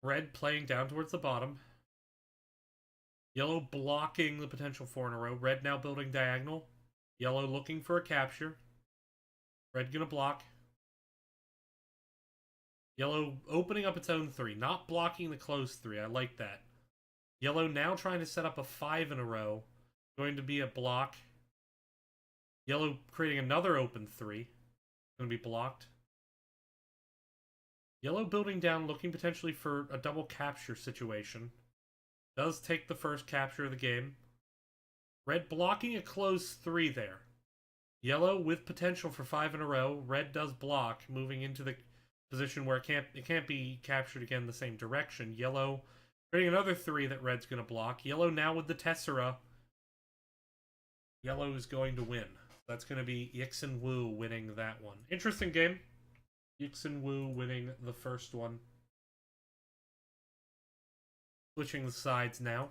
Red playing down towards the bottom. Yellow blocking the potential 4 in a row. Red now building diagonal. Yellow looking for a capture. Red gonna block. Yellow opening up its own 3. Not blocking the closed 3. I like that. Yellow now trying to set up a 5 in a row. Going to be a block. Yellow creating another open 3. Going to be blocked. Yellow building down, looking potentially for a double capture situation. Does take the first capture of the game. Red blocking a closed 3 there. Yellow with potential for 5 in a row. Red does block, moving into the position where it can't be captured again the same direction. Yellow creating another 3 that Red's going to block. Yellow now with the Tessera. Yellow is going to win. That's going to be Yixin Wu winning that one. Interesting game. Yixin Wu winning the first one. Switching the sides now.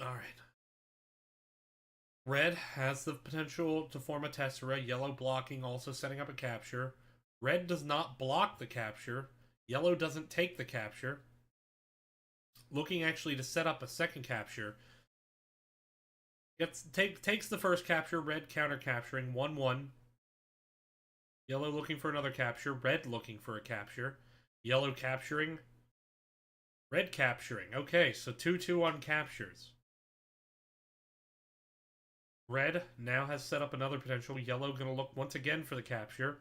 Alright. Red has the potential to form a Tessera. Yellow blocking, also setting up a capture. Red does not block the capture. Yellow doesn't take the capture. Looking actually to set up a second capture. Takes the first capture. Red counter capturing. 1-1. Yellow looking for another capture. Red looking for a capture. Yellow capturing. Red capturing. Okay, so 2-2 on captures. Red now has set up another potential. Yellow going to look once again for the capture.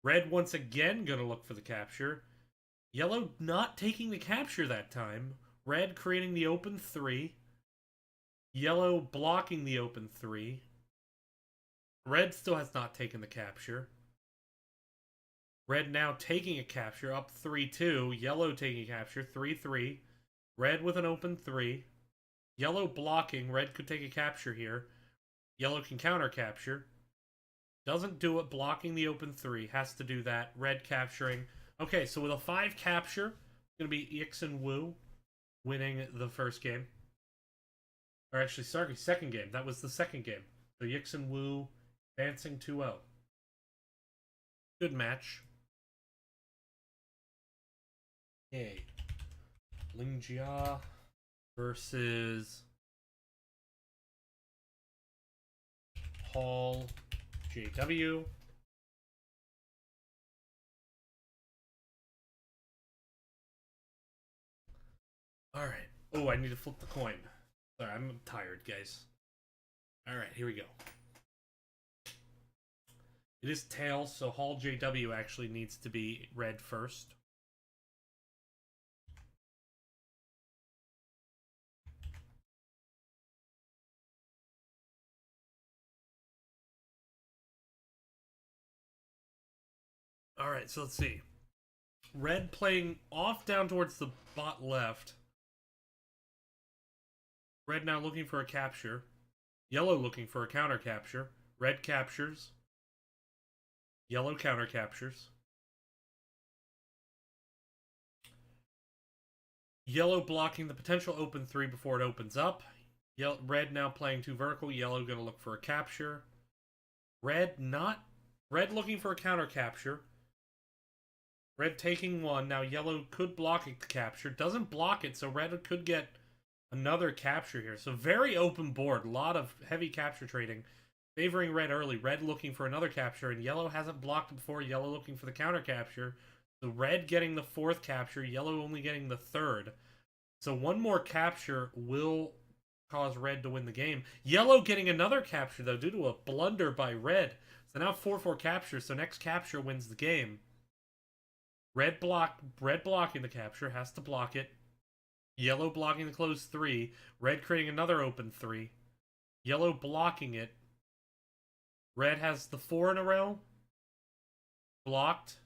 Red once again going to look for the capture. Yellow not taking the capture that time. Red creating the open 3. Yellow blocking the open 3. Red still has not taken the capture. Red now taking a capture, up 3-2. Yellow taking a capture, 3-3. Red with an open 3. Yellow blocking. Red could take a capture here. Yellow can counter capture. Doesn't do it, blocking the open 3. Has to do that. Red capturing. Okay, so with a 5 capture, it's going to be Yixin Wu winning the first game. Or actually, sorry, second game. That was the second game. So Yixin Wu advancing 2-0. Good match. Okay. Lingjia versus Hall JW. Alright. Oh, I need to flip the coin. Sorry, I'm tired, guys. Alright, here we go. It is tails, so Hall JW actually needs to be red first. Alright, so let's see. Red playing off down towards the bot left. Red now looking for a capture. Yellow looking for a counter capture. Red captures. Yellow counter captures. Yellow blocking the potential open 3 before it opens up. Red now playing 2 vertical. Yellow going to look for a capture. Red looking for a counter capture. Red taking 1. Now yellow could block it to capture. Doesn't block it, so red could get another capture here. So very open board. A lot of heavy capture trading. Favoring red early. Red looking for another capture, and yellow hasn't blocked it before. Yellow looking for the counter capture. So red getting the fourth capture, yellow only getting the third. So one more capture will cause red to win the game. Yellow getting another capture, though, due to a blunder by red. So now 4-4 capture, so next capture wins the game. Red blocking the capture, has to block it. Yellow blocking the closed 3. Red creating another open 3. Yellow blocking it. Red has the 4 in a row. Blocked.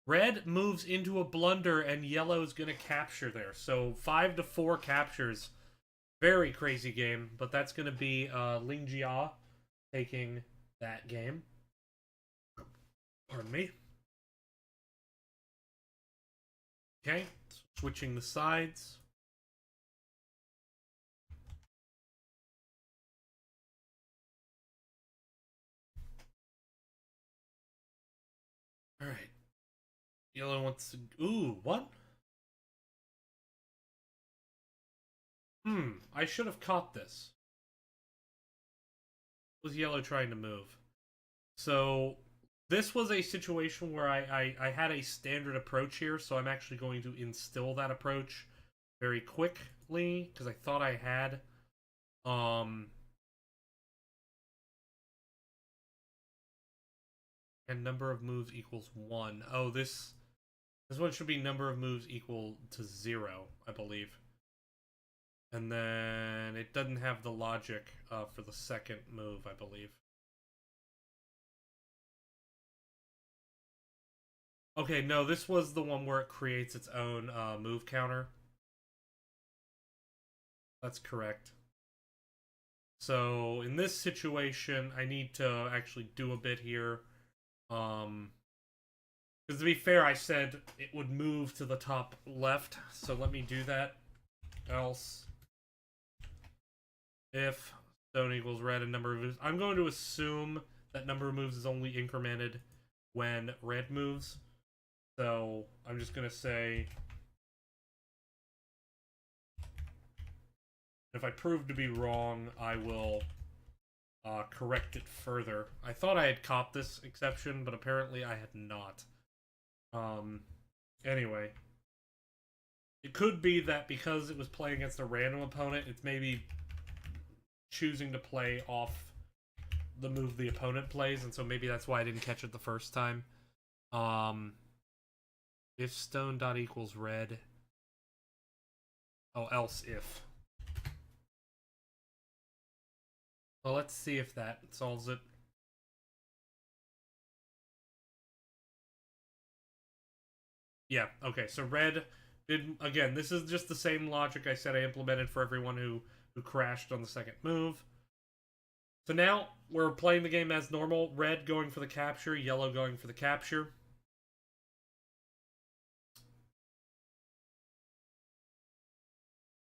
Red moves into a blunder, and yellow's going to capture there. So 5-4 captures. Very crazy game, but that's going to be Ling Jia taking that game. Pardon me. Okay, switching the sides. All right. Yellow wants to... Ooh, what? I should have caught this. Was yellow trying to move? So this was a situation where I had a standard approach here, so I'm actually going to instill that approach very quickly because I thought I had. And number of moves equals 1. Oh, this one should be number of moves equal to 0, I believe. And then it doesn't have the logic for the second move, I believe. Okay, no, this was the one where it creates its own move counter. That's correct. So in this situation, I need to actually do a bit here. Because to be fair, I said it would move to the top left, so let me do that. Else, if stone equals red and number of moves, I'm going to assume that number of moves is only incremented when red moves. So I'm just going to say, if I prove to be wrong, I will correct it further. I thought I had caught this exception, but apparently I had not. Anyway. It could be that because it was playing against a random opponent, it's maybe choosing to play off the move the opponent plays, and so maybe that's why I didn't catch it the first time. If stone dot equals red. Oh, else if. Well, let's see if that solves it. Yeah, okay, so red did, again, this is just the same logic I said I implemented for everyone who crashed on the second move. So now we're playing the game as normal. Red going for the capture, yellow going for the capture.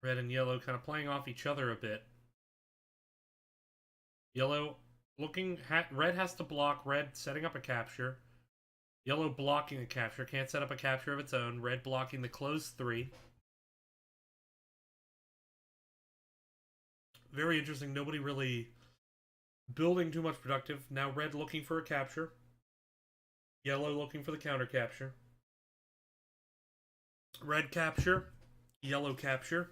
Red and yellow kind of playing off each other a bit. Yellow looking, red has to block, red setting up a capture. Yellow blocking a capture, can't set up a capture of its own. Red blocking the closed 3. Very interesting, nobody really building too much productive. Now red looking for a capture. Yellow looking for the counter capture. Red capture. Yellow capture.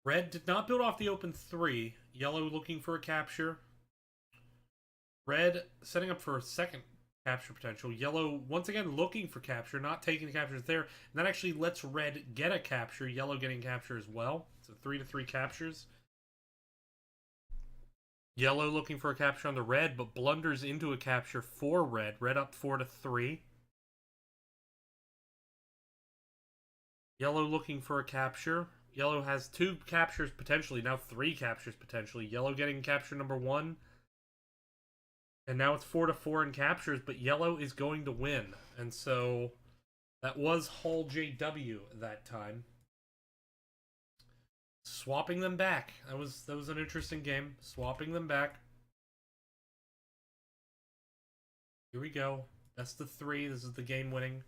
Red did not build off the open 3. Yellow looking for a capture. Red setting up for a second capture potential. Yellow once again looking for capture, not taking the captures there. And that actually lets red get a capture. Yellow getting capture as well. So 3-3 captures. Yellow looking for a capture on the red, but blunders into a capture for red. Red up 4-3. Yellow looking for a capture. Yellow has 2 captures potentially, now 3 captures potentially. Yellow getting capture number 1. And now it's 4-4 in captures, but yellow is going to win. And so that was Hull JW that time. Swapping them back. That was an interesting game. Swapping them back. Here we go. Best of 3. This is the game winning.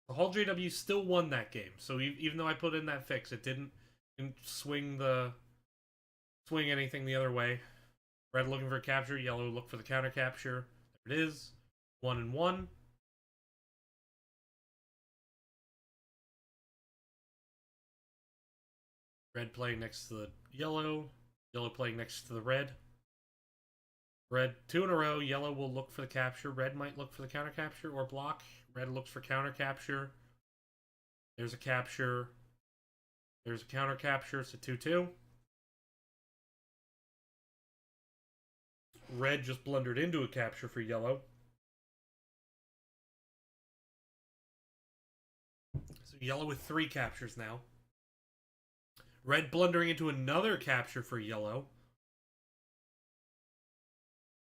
The Hull JW still won that game. So even though I put in that fix, it didn't swing anything the other way. Red looking for a capture, yellow look for the counter capture. There it is. 1 and 1. Red playing next to the yellow. Yellow playing next to the red. Red, 2 in a row. Yellow will look for the capture. Red might look for the counter capture or block. Red looks for counter capture. There's a capture. There's a counter capture. It's a 2-2. Red just blundered into a capture for yellow. So yellow with 3 captures now. Red blundering into another capture for yellow.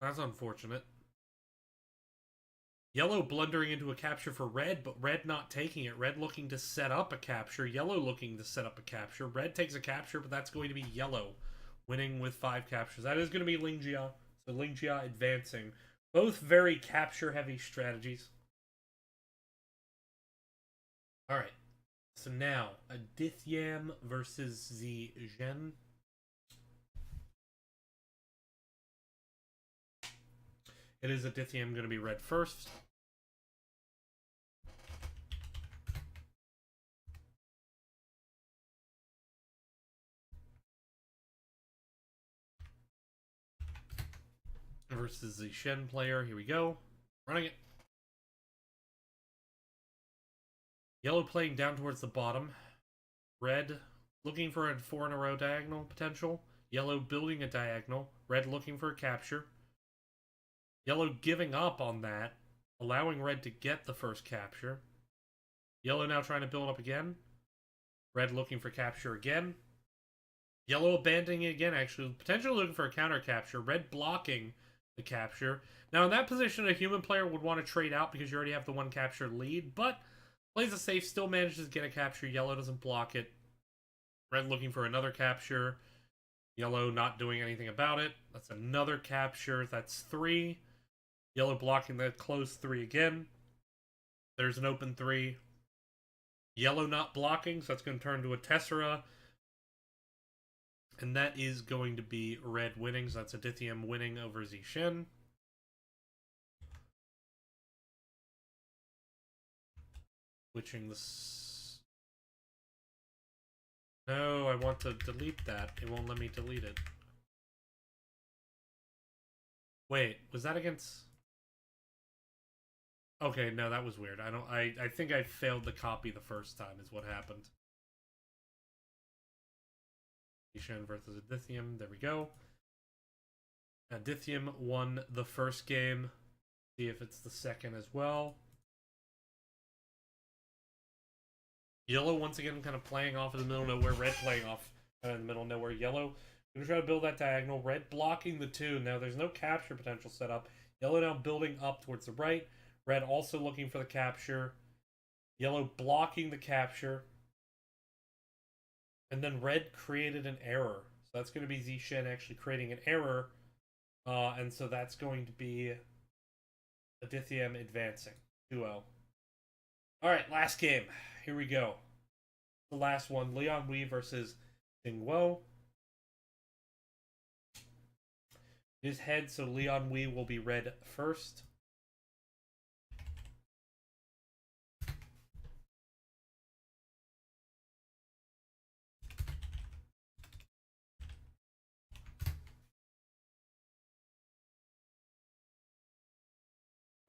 That's unfortunate. Yellow blundering into a capture for red, but red not taking it. Red looking to set up a capture. Yellow looking to set up a capture. Red takes a capture, but that's going to be yellow winning with 5 captures. That is going to be Lingjia. So Lingjia advancing. Both very capture-heavy strategies. Alright. So now, Adithyam versus Zhen. It is Adithyam going to be red first. Versus the Shen player. Here we go. Running it. Yellow playing down towards the bottom. Red looking for a 4 in a row diagonal potential. Yellow building a diagonal. Red looking for a capture. Yellow giving up on that, allowing red to get the first capture. Yellow now trying to build up again. Red looking for capture again. Yellow abandoning it again, actually. Potentially looking for a counter capture. Red blocking the capture. Now, in that position, a human player would want to trade out because you already have the 1 capture lead, but plays it safe, still manages to get a capture. Yellow doesn't block it. Red looking for another capture. Yellow not doing anything about it. That's another capture. That's 3. Yellow blocking the closed 3 again. There's an open 3. Yellow not blocking, so that's going to turn to a Tessera. And that is going to be red winning, so that's Adithyam winning over Zishen. Switching this. No, I want to delete that. It won't let me delete it. Wait, was that against... Okay, no, that was weird. I think I failed the copy the first time is what happened. Zishen versus Adithyam. There we go. Adithyam won the first game. See if it's the second as well. Yellow once again kind of playing off in the middle of nowhere. Red playing off in the middle of nowhere. Yellow gonna try to build that diagonal. Red blocking the 2. Now there's no capture potential set up. Yellow now building up towards the right. Red also looking for the capture. Yellow blocking the capture. And then red created an error. So that's going to be Zishen actually creating an error. And so that's going to be Adithyam advancing. 2-0. Alright, last game. Here we go. The last one. Leon Wei versus Dingwo. His head, so Leon Wei will be red first.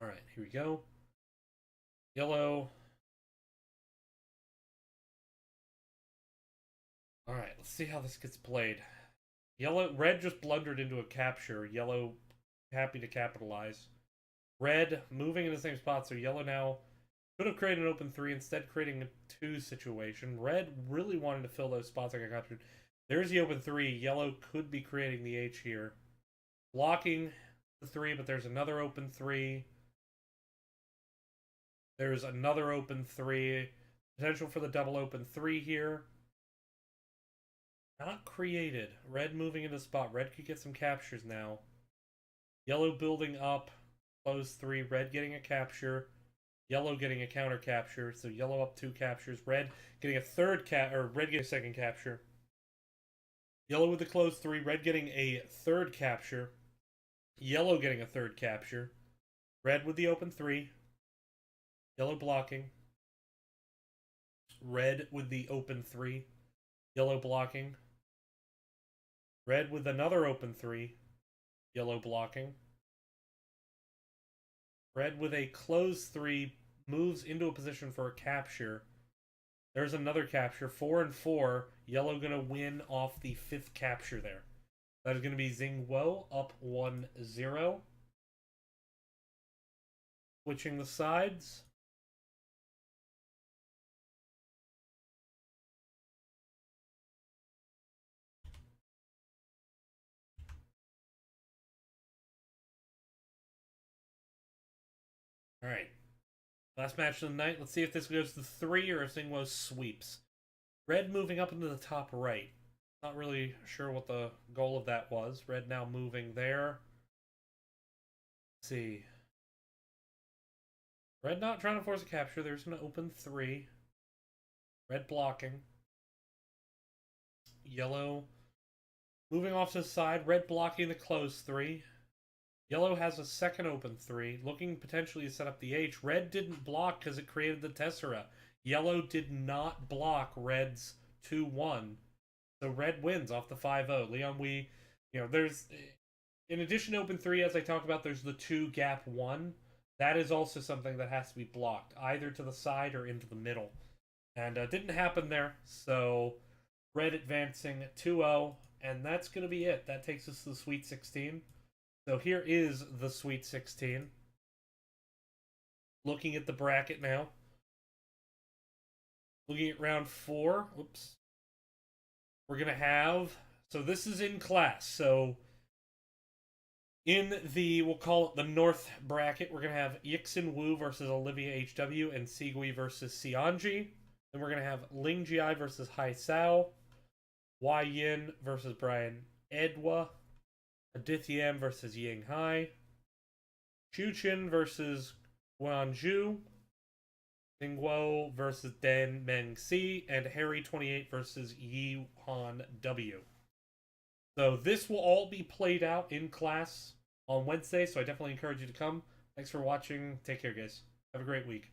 Alright, here we go. Yellow. Alright, let's see how this gets played. Red just blundered into a capture. Yellow happy to capitalize. Red moving in the same spot, so yellow now could have created an open 3, instead creating a 2 situation. Red really wanted to fill those spots that got captured. There's the open 3. Yellow could be creating the H here. Blocking the 3, but there's another open 3. There's another open 3. Potential for the double open 3 here. Not created. Red moving into the spot. Red could get some captures now. Yellow building up. Close 3. Red getting a capture. Yellow getting a counter capture. So yellow up 2 captures. Red getting a third or red getting a second capture. Yellow with the close 3. Red getting a third capture. Yellow getting a third capture. Red with the open 3. Yellow blocking. Red with the open 3. Yellow blocking. Red with another open 3. Yellow blocking. Red with a closed 3 moves into a position for a capture. There's another capture. 4 and 4. Yellow going to win off the 5th capture there. That is going to be Xingguo up 1-0. Switching the sides. Alright. Last match of the night. Let's see if this goes to 3 or if Xingguo sweeps. Red moving up into the top right. Not really sure what the goal of that was. Red now moving there. Let's see. Red not trying to force a capture. There's an open 3. Red blocking. Yellow moving off to the side. Red blocking the closed 3. Yellow has a second open 3, looking potentially to set up the H. Red didn't block because it created the Tessera. Yellow did not block Red's 2-1. So Red wins off the 5-0. Leon, there's, in addition to open 3, as I talked about, there's the 2 gap 1. That is also something that has to be blocked, either to the side or into the middle. And didn't happen there, so Red advancing 2-0, and that's going to be it. That takes us to the Sweet 16. So here is the Sweet 16. Looking at the bracket now. Looking at round 4. Oops. We're going to have... So this is in class. So in the, we'll call it the North bracket, we're going to have Yixin Wu versus Olivia HW and Sigui versus Xianji. Then we're going to have Ling Ji versus Hai Sao. Wai Yin versus Brian Edwa. Aditya versus Ying Hai. Chuchin versus Guanju. Xingguo versus Dan Meng Si. And Harry28 versus Yi Han W. So this will all be played out in class on Wednesday, so I definitely encourage you to come. Thanks for watching. Take care, guys. Have a great week.